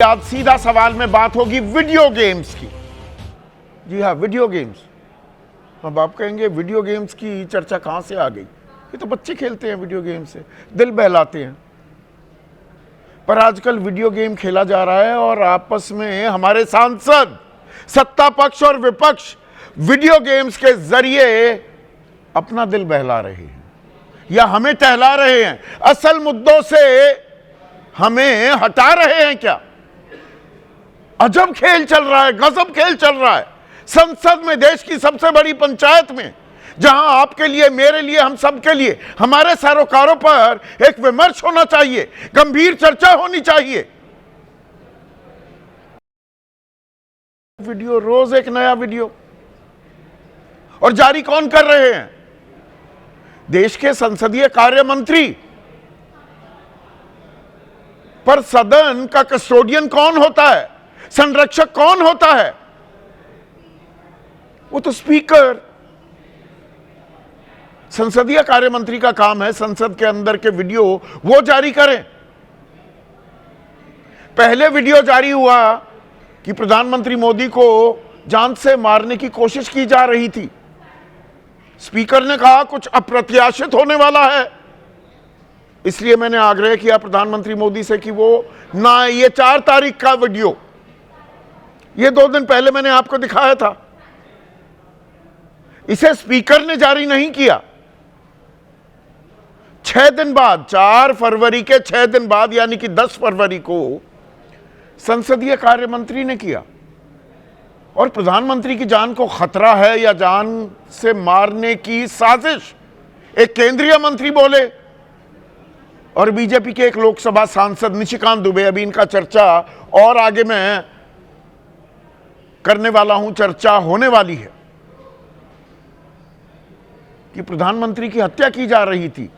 आज सीधा सवाल में बात होगी वीडियो गेम्स की। जी हाँ, वीडियो गेम्स। अब आप कहेंगे वीडियो गेम्स की चर्चा कहां से आ गई? ये तो बच्चे खेलते हैं वीडियो गेम से, दिल बहलाते हैं। पर आजकल वीडियो गेम खेला जा रहा है और आपस में हमारे सांसद, सत्ता पक्ष और विपक्ष वीडियो गेम्स के जरिए अपना दिल बहला रहे हैं या हमें टहला रहे हैं। असल मुद्दों से हमें हटा रहे हैं क्या? अजब खेल चल रहा है, गजब खेल चल रहा है संसद में, देश की सबसे बड़ी पंचायत में, जहां आपके लिए, मेरे लिए, हम सब के लिए, हमारे सरोकारों पर एक विमर्श होना चाहिए, गंभीर चर्चा होनी चाहिए। वीडियो, रोज एक नया वीडियो। और जारी कौन कर रहे हैं? देश के संसदीय कार्य मंत्री। पर सदन का कस्टोडियन कौन होता है? संरक्षक कौन होता है? वो तो स्पीकर। संसदीय कार्य मंत्री का काम है संसद के अंदर के वीडियो वो जारी करें। पहले वीडियो जारी हुआ कि प्रधानमंत्री मोदी को जान से मारने की कोशिश की जा रही थी। स्पीकर ने कहा कुछ अप्रत्याशित होने वाला है, इसलिए मैंने आग्रह किया प्रधानमंत्री मोदी से कि वो ना, ये 4 तारीख का वीडियो, ये 2 दिन पहले मैंने आपको दिखाया था, इसे स्पीकर ने जारी नहीं किया। 6 दिन बाद, 4 फरवरी के 6 दिन बाद, यानी कि 10 फरवरी को संसदीय कार्य मंत्री ने किया। और प्रधानमंत्री की जान को खतरा है या जान से मारने की साजिश, एक केंद्रीय मंत्री बोले। और बीजेपी के एक लोकसभा सांसद निशिकांत दुबे, अभी इनका चर्चा और आगे मैं करने वाला हूं, चर्चा होने वाली है कि प्रधानमंत्री की हत्या की जा रही थी,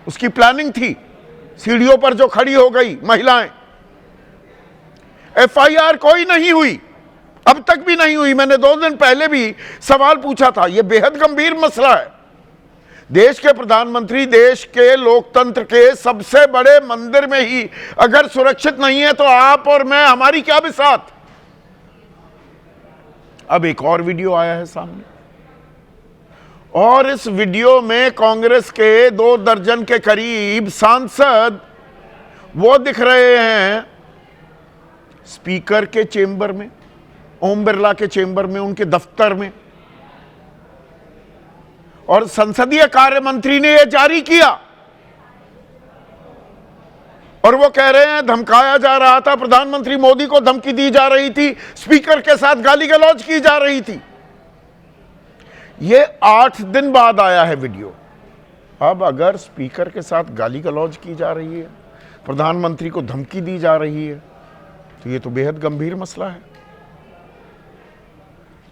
उसकी प्लानिंग थी। सीढ़ियों पर जो खड़ी हो गई महिलाएं, एफआईआर कोई नहीं हुई, अब तक भी नहीं हुई। मैंने 2 दिन पहले भी सवाल पूछा था, यह बेहद गंभीर मसला है। देश के प्रधानमंत्री देश के लोकतंत्र के सबसे बड़े मंदिर में ही अगर सुरक्षित नहीं है तो आप और मैं, हमारी क्या बिसात? अब एक और वीडियो आया है सामने, और इस वीडियो में कांग्रेस के 2 दर्जन के करीब सांसद वो दिख रहे हैं स्पीकर के चेंबर में, ओम बिरला के चेंबर में, उनके दफ्तर में। और संसदीय कार्य मंत्री ने यह जारी किया और वो कह रहे हैं धमकाया जा रहा था, प्रधानमंत्री मोदी को धमकी दी जा रही थी, स्पीकर के साथ गाली गलौज की जा रही थी। ये 8 दिन बाद आया है वीडियो। अब अगर स्पीकर के साथ गाली गलौज की जा रही है, प्रधानमंत्री को धमकी दी जा रही है, तो ये तो बेहद गंभीर मसला है।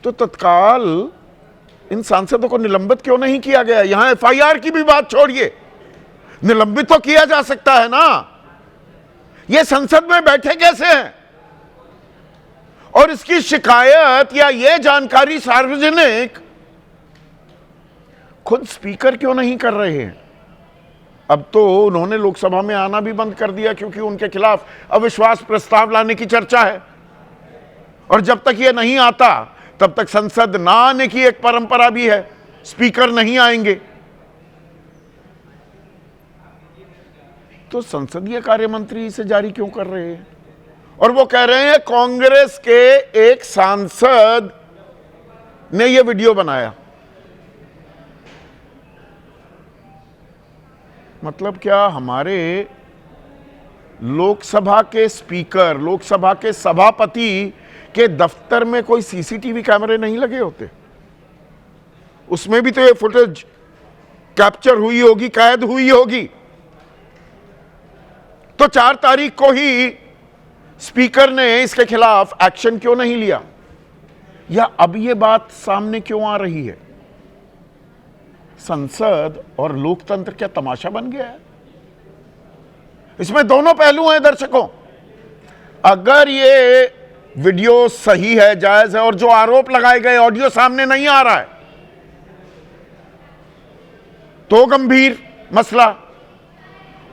तो तत्काल इन सांसदों को निलंबित क्यों नहीं किया गया? यहां एफआईआर की भी बात छोड़िए, निलंबित तो किया जा सकता है ना। ये संसद में बैठे कैसे हैं? और इसकी शिकायत या ये जानकारी सार्वजनिक खुद स्पीकर क्यों नहीं कर रहे हैं? अब तो उन्होंने लोकसभा में आना भी बंद कर दिया क्योंकि उनके खिलाफ अविश्वास प्रस्ताव लाने की चर्चा है। और जब तक ये नहीं आता तब तक संसद ना आने की एक परंपरा भी है, स्पीकर नहीं आएंगे। तो संसदीय कार्य मंत्री इसे जारी क्यों कर रहे हैं? और वो कह रहे हैं कांग्रेस के एक सांसद ने यह वीडियो बनाया। मतलब क्या हमारे लोकसभा के स्पीकर, लोकसभा के सभापति के दफ्तर में कोई सीसीटीवी कैमरे नहीं लगे होते? उसमें भी तो ये फुटेज कैप्चर हुई होगी, कैद हुई होगी। तो 4 तारीख को ही स्पीकर ने इसके खिलाफ एक्शन क्यों नहीं लिया? या अब ये बात सामने क्यों आ रही है? संसद और लोकतंत्र क्या तमाशा बन गया है? इसमें दोनों पहलू हैं दर्शकों। अगर ये वीडियो सही है, जायज है, और जो आरोप लगाए गए ऑडियो सामने नहीं आ रहा है, तो गंभीर मसला।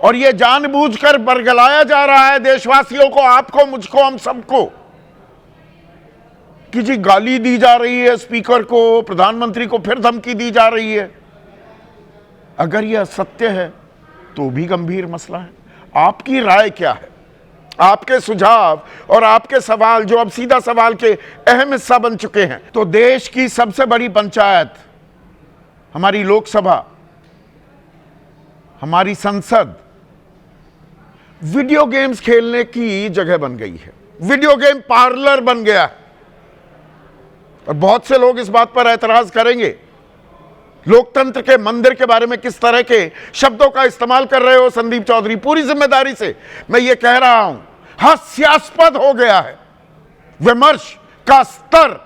और ये जानबूझकर बरगलाया जा रहा है देशवासियों को, आपको, मुझको, हम सबको, कि जी गाली दी जा रही है स्पीकर को, प्रधानमंत्री को फिर धमकी दी जा रही है। अगर यह सत्य है तो भी गंभीर मसला है। आपकी राय क्या है? आपके सुझाव और आपके सवाल, जो अब सीधा सवाल के अहम हिस्सा बन चुके हैं। तो देश की सबसे बड़ी पंचायत, हमारी लोकसभा, हमारी संसद, वीडियो गेम्स खेलने की जगह बन गई है, वीडियो गेम पार्लर बन गया है। और बहुत से लोग इस बात पर ऐतराज करेंगे, लोकतंत्र के मंदिर के बारे में किस तरह के शब्दों का इस्तेमाल कर रहे हो संदीप चौधरी। पूरी जिम्मेदारी से मैं ये कह रहा हूं, हास्यास्पद हो गया है विमर्श का स्तर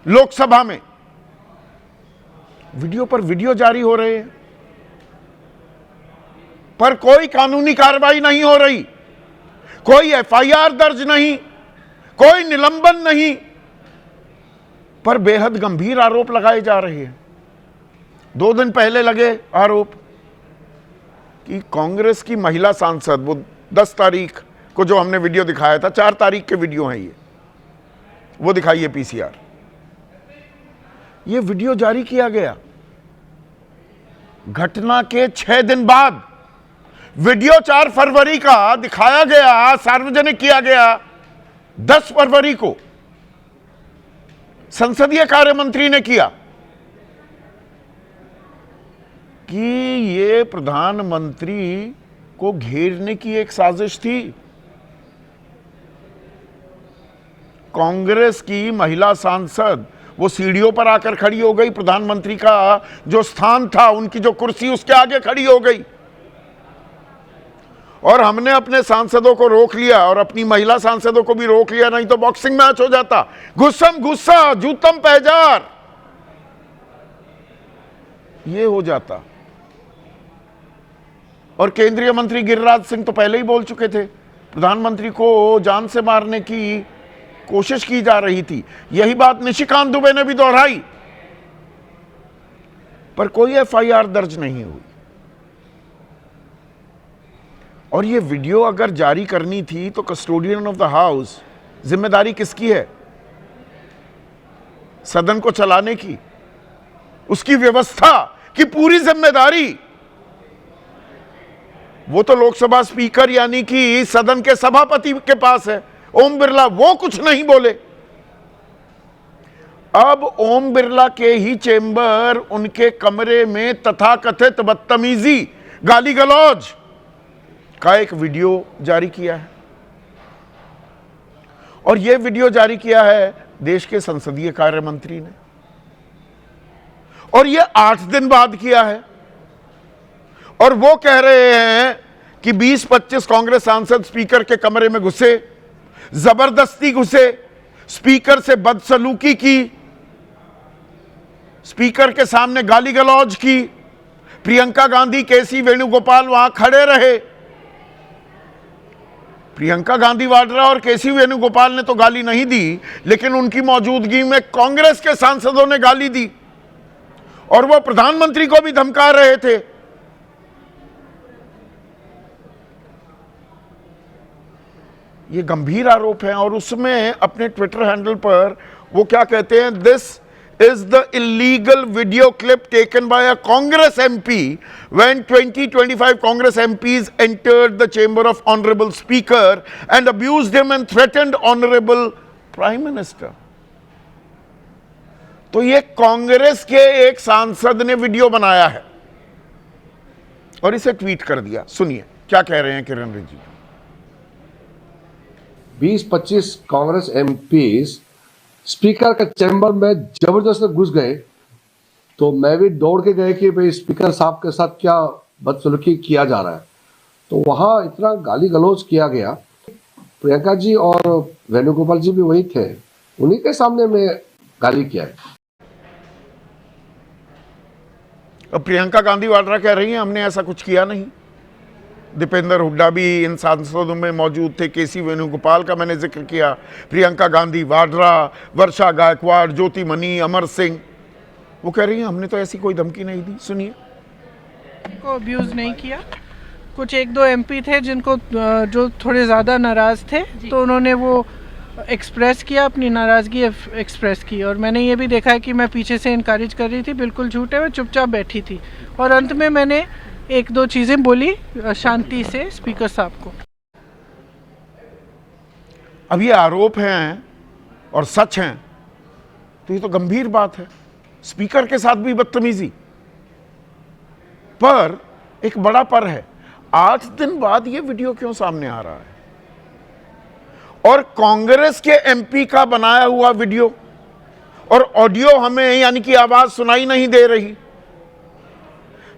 लोकसभा में। वीडियो पर वीडियो जारी हो रहे हैं, पर कोई कानूनी कार्रवाई नहीं हो रही, कोई एफआईआर दर्ज नहीं, कोई निलंबन नहीं, पर बेहद गंभीर आरोप लगाए जा रहे हैं। 2 दिन पहले लगे आरोप कि कांग्रेस की महिला सांसद, वो 10 तारीख को जो हमने वीडियो दिखाया था, 4 तारीख के वीडियो हैं ये, वो दिखाइए पीसीआर। ये वीडियो जारी किया गया घटना के 6 दिन बाद। वीडियो 4 फरवरी का दिखाया गया, सार्वजनिक किया गया 10 फरवरी को, संसदीय कार्य मंत्री ने किया कि ये प्रधानमंत्री को घेरने की एक साजिश थी। कांग्रेस की महिला सांसद वो सीढ़ियों पर आकर खड़ी हो गई, प्रधानमंत्री का जो स्थान था, उनकी जो कुर्सी, उसके आगे खड़ी हो गई। और हमने अपने सांसदों को रोक लिया और अपनी महिला सांसदों को भी रोक लिया, नहीं तो बॉक्सिंग मैच हो जाता, गुस्सम गुस्सा, जूतम पैजार, ये हो जाता। और केंद्रीय मंत्री गिरिराज सिंह तो पहले ही बोल चुके थे, प्रधानमंत्री को जान से मारने की कोशिश की जा रही थी। यही बात निशिकांत दुबे ने भी दोहराई, पर कोई एफआईआर दर्ज नहीं हुई। और ये वीडियो अगर जारी करनी थी तो कस्टोडियन ऑफ द हाउस, जिम्मेदारी किसकी है? सदन को चलाने की, उसकी व्यवस्था की पूरी जिम्मेदारी वो तो लोकसभा स्पीकर यानी कि सदन के सभापति के पास है, ओम बिरला। वो कुछ नहीं बोले। अब ओम बिरला के ही चेंबर, उनके कमरे में तथाकथित बदतमीजी, गाली गलौज का एक वीडियो जारी किया है। और यह वीडियो जारी किया है देश के संसदीय कार्य मंत्री ने, और यह 8 दिन बाद किया है। और वो कह रहे हैं कि 20-25 कांग्रेस सांसद स्पीकर के कमरे में घुसे, जबरदस्ती घुसे, स्पीकर से बदसलूकी की, स्पीकर के सामने गाली गलौज की। प्रियंका गांधी, केसी वेणुगोपाल वहां खड़े रहे। प्रियंका गांधी वाड्रा और केसी वेणुगोपाल ने तो गाली नहीं दी, लेकिन उनकी मौजूदगी में कांग्रेस के सांसदों ने गाली दी, और वो प्रधानमंत्री को भी धमका रहे थे। ये गंभीर आरोप है। और उसमें अपने ट्विटर हैंडल पर वो क्या कहते हैं, this is the illegal video clip taken by a Congress MP when 20-25 Congress MPs entered the chamber of Honorable Speaker and abused him and threatened Honorable Prime Minister. तो ये कांग्रेस के एक सांसद ने वीडियो बनाया है और इसे ट्वीट कर दिया। सुनिए क्या कह रहे हैं किरण रिजिजू। 20-25 कांग्रेस एमपीज स्पीकर के चैम्बर में जबरदस्ती घुस गए, तो मैं भी दौड़ के गए कि भाई स्पीकर साहब के साथ क्या बदसलूकी किया जा रहा है। तो वहां इतना गाली गलौज किया गया। प्रियंका जी और वेणुगोपाल जी भी वही थे, उन्हीं के सामने में गाली किया है। अब प्रियंका गांधी वाड्रा कह रही हैं हमने ऐसा कुछ किया नहीं। दीपेंद्र हुड्डा भी इन सांसदों में मौजूद थे, केसी वेणुगोपाल का मैंने जिक्र किया, प्रियंका गांधी वाड्रा, वर्षा गायकवाड़, ज्योति मनी, अमर सिंह, वो कह रही हैं हमने तो ऐसी कोई धमकी नहीं दी। सुनिए। को अब्यूज नहीं किया। कुछ एक दो एमपी थे जिनको जो थोड़े ज़्यादा नाराज़ थे, तो उन्होंने वो एक्सप्रेस किया, अपनी नाराज़गी एक्सप्रेस की। और मैंने ये भी देखा है कि मैं पीछे से इनकरेज कर रही थी, बिल्कुल झूठे में चुपचाप बैठी थी। और अंत में मैंने एक दो चीज़ें बोली शांति से स्पीकर साहब को। अब ये आरोप हैं और सच हैं तो ये तो गंभीर बात है। स्पीकर के साथ भी बदतमीजी, पर एक बड़ा पर है, 8 दिन बाद ये वीडियो क्यों सामने आ रहा है? और कांग्रेस के एमपी का बनाया हुआ वीडियो और ऑडियो हमें यानी कि आवाज सुनाई नहीं दे रही,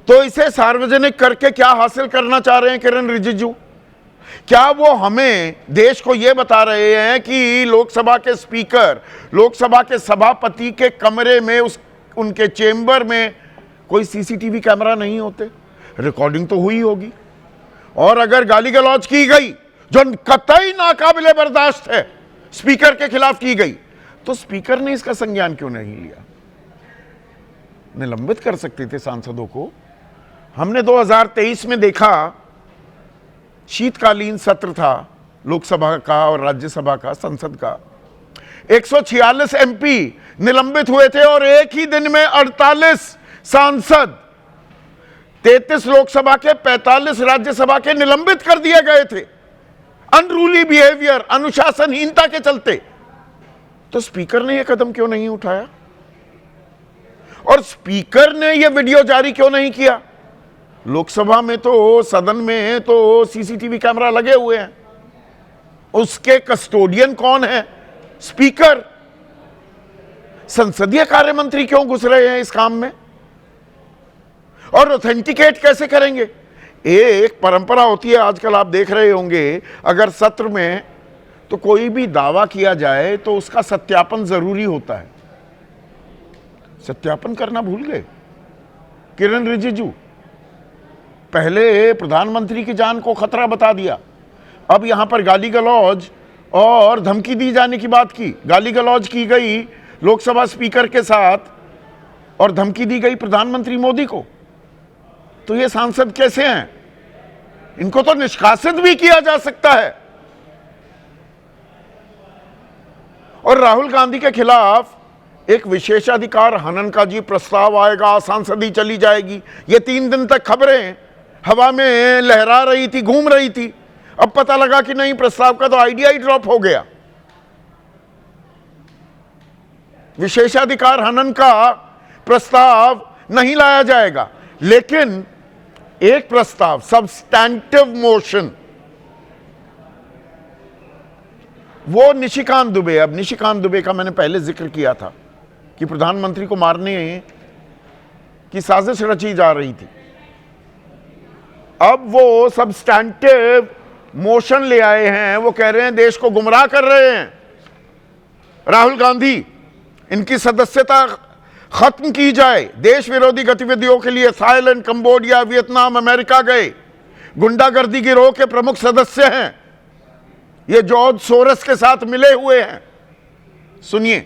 तो इसे सार्वजनिक करके क्या हासिल करना चाह रहे हैं किरण रिजिजू? क्या वो हमें, देश को यह बता रहे हैं कि लोकसभा के स्पीकर, लोकसभा के सभापति के कमरे में, उनके चेंबर में कोई सीसीटीवी कैमरा नहीं होते? रिकॉर्डिंग तो हुई होगी। और अगर गाली गलौज की गई जो कतई नाकाबिले बर्दाश्त है स्पीकर के खिलाफ की गई, तो स्पीकर ने इसका संज्ञान क्यों नहीं लिया? निलंबित कर सकते थे सांसदों को। हमने 2023 में देखा, शीतकालीन सत्र था लोकसभा का और राज्यसभा का, संसद का, 146 एमपी निलंबित हुए थे और एक ही दिन में 48 सांसद, 33 लोकसभा के, 45 राज्यसभा के निलंबित कर दिए गए थे अनरूली बिहेवियर, अनुशासनहीनता के चलते। तो स्पीकर ने यह कदम क्यों नहीं उठाया? और स्पीकर ने यह वीडियो जारी क्यों नहीं किया? लोकसभा में तो, सदन में तो सीसीटीवी कैमरा लगे हुए हैं, उसके कस्टोडियन कौन है? स्पीकर। संसदीय कार्य मंत्री क्यों घुस रहे हैं इस काम में? और ऑथेंटिकेट कैसे करेंगे? एक परंपरा होती है, आजकल आप देख रहे होंगे, अगर सत्र में तो कोई भी दावा किया जाए तो उसका सत्यापन जरूरी होता है। सत्यापन करना भूल गए किरण रिजिजू। पहले प्रधानमंत्री की जान को खतरा बता दिया, अब यहां पर गाली गलौज और धमकी दी जाने की बात की। गाली गलौज की गई लोकसभा स्पीकर के साथ और धमकी दी गई प्रधानमंत्री मोदी को। तो ये सांसद कैसे हैं? इनको तो निष्कासित भी किया जा सकता है। और राहुल गांधी के खिलाफ एक विशेषाधिकार हनन का जी प्रस्ताव आएगा, सांसदी चली जाएगी, ये 3 दिन तक खबरें हवा में लहरा रही थी, घूम रही थी। अब पता लगा कि नहीं, प्रस्ताव का तो आइडिया ही ड्रॉप हो गया। विशेषाधिकार हनन का प्रस्ताव नहीं लाया जाएगा, लेकिन एक प्रस्ताव, सब्सटैंटिव मोशन, वो निशिकांत दुबे, अब निशिकांत दुबे का मैंने पहले जिक्र किया था कि प्रधानमंत्री को मारने की साजिश रची जा रही थी। अब वो सब्सटैंटिव मोशन ले आए हैं, वो कह रहे हैं देश को गुमराह कर रहे हैं राहुल गांधी, इनकी सदस्यता खत्म की जाए। देश विरोधी गतिविधियों के लिए थाईलैंड, कंबोडिया, वियतनाम, अमेरिका गए गुंडागर्दी गिरोह के प्रमुख सदस्य हैं, ये जॉर्ज सोरस के साथ मिले हुए हैं। सुनिए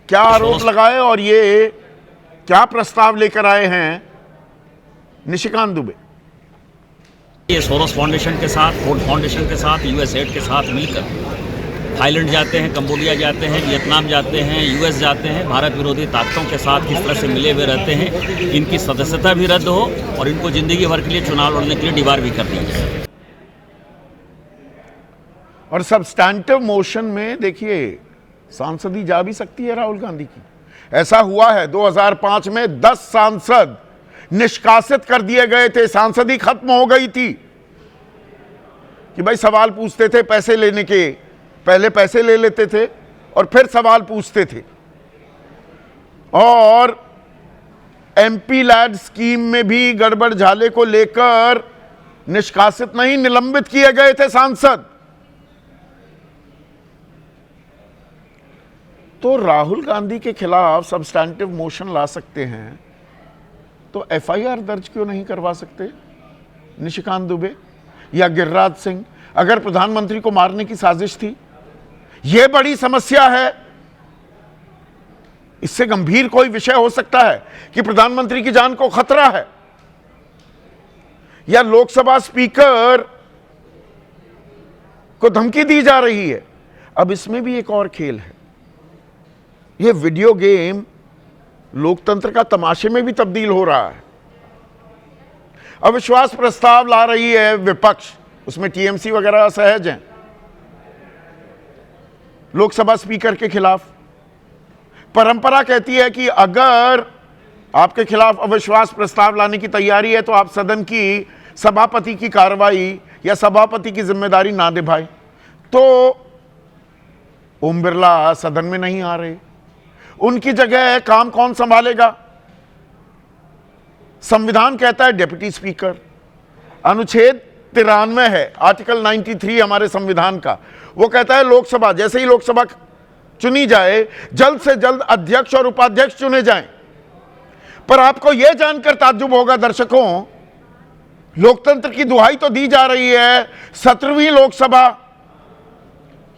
क्या आरोप लगाए और ये क्या प्रस्ताव लेकर आए हैं निशिकांत दुबे। ये सोरोस फाउंडेशन के साथ, फोर्ड फाउंडेशन के साथ, यूएसएड के साथ मिलकर थाईलैंड जाते हैं, कंबोडिया जाते हैं, वियतनाम जाते हैं, यूएस जाते हैं, भारत विरोधी ताकतों के साथ किस तरह से मिले हुए रहते हैं। इनकी सदस्यता भी रद्द हो और इनको जिंदगी भर के लिए चुनाव लड़ने के लिए डिबार भी कर दी जाए। और सब्सटैंटिव मोशन में देखिए सांसदी जा भी सकती है राहुल गांधी की। ऐसा हुआ है 2005 में 10 सांसद निष्कासित कर दिए गए थे, सांसदी खत्म हो गई थी कि भाई सवाल पूछते थे पैसे लेने के, पहले पैसे ले लेते थे और फिर सवाल पूछते थे। और एमपी लैड स्कीम में भी गड़बड़ झाले को लेकर निष्कासित नहीं, निलंबित किए गए थे सांसद। तो राहुल गांधी के खिलाफ सब्सटैंटिव मोशन ला सकते हैं, तो एफआईआर दर्ज क्यों नहीं करवा सकते निशिकांत दुबे या गिरिराज सिंह? अगर प्रधानमंत्री को मारने की साजिश थी, यह बड़ी समस्या है। इससे गंभीर कोई विषय हो सकता है कि प्रधानमंत्री की जान को खतरा है, या लोकसभा स्पीकर को धमकी दी जा रही है। अब इसमें भी एक और खेल है, यह वीडियो गेम लोकतंत्र का तमाशे में भी तब्दील हो रहा है। अविश्वास प्रस्ताव ला रही है विपक्ष, उसमें टीएमसी वगैरह सहज हैं, लोकसभा स्पीकर के खिलाफ। परंपरा कहती है कि अगर आपके खिलाफ अविश्वास प्रस्ताव लाने की तैयारी है तो आप सदन की सभापति की कार्रवाई या सभापति की जिम्मेदारी ना निभाएं। तो ओम बिरला सदन में नहीं आ रहे, उनकी जगह काम कौन संभालेगा? संविधान कहता है डिप्टी स्पीकर। अनुच्छेद 93 है, आर्टिकल 93 हमारे संविधान का, वो कहता है लोकसभा, जैसे ही लोकसभा चुनी जाए जल्द से जल्द अध्यक्ष और उपाध्यक्ष चुने जाएं। पर आपको यह जानकर ताज्जुब होगा दर्शकों, लोकतंत्र की दुहाई तो दी जा रही है 17वीं लोकसभा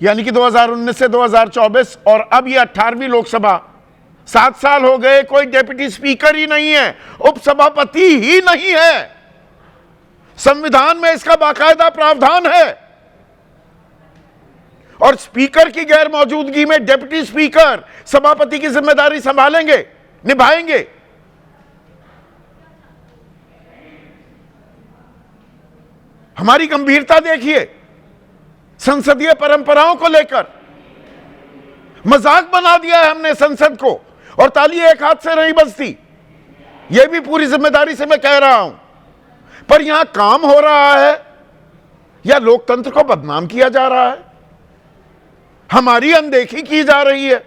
यानी कि 2019 से 2024 और अब ये 18वीं लोकसभा, 7 साल हो गए, कोई डेप्यूटी स्पीकर ही नहीं है, उपसभापति ही नहीं है। संविधान में इसका बाकायदा प्रावधान है और स्पीकर की गैर मौजूदगी में डेप्यूटी स्पीकर सभापति की जिम्मेदारी संभालेंगे, निभाएंगे। हमारी गंभीरता देखिए, संसदीय परंपराओं को लेकर मजाक बना दिया है हमने संसद को, और ताली एक हाथ से नहीं बजती, यह भी पूरी जिम्मेदारी से मैं कह रहा हूं। पर यहां काम हो रहा है या लोकतंत्र को बदनाम किया जा रहा है, हमारी अनदेखी की जा रही है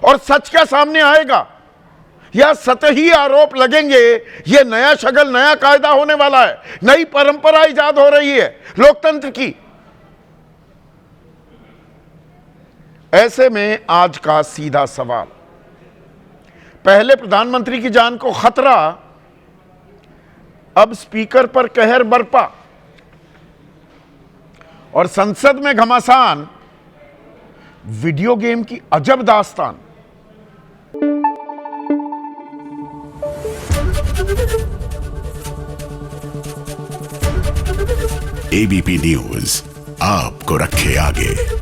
और सच क्या सामने आएगा या सतही आरोप लगेंगे? यह नया शगल, नया कायदा होने वाला है, नई परंपरा इजाद हो रही है लोकतंत्र की। ऐसे में आज का सीधा सवाल, पहले प्रधानमंत्री की जान को खतरा, अब स्पीकर पर कहर बरपा और संसद में घमासान, वीडियो गेम की अजब दास्तान। एबीपी न्यूज आपको रखे आगे।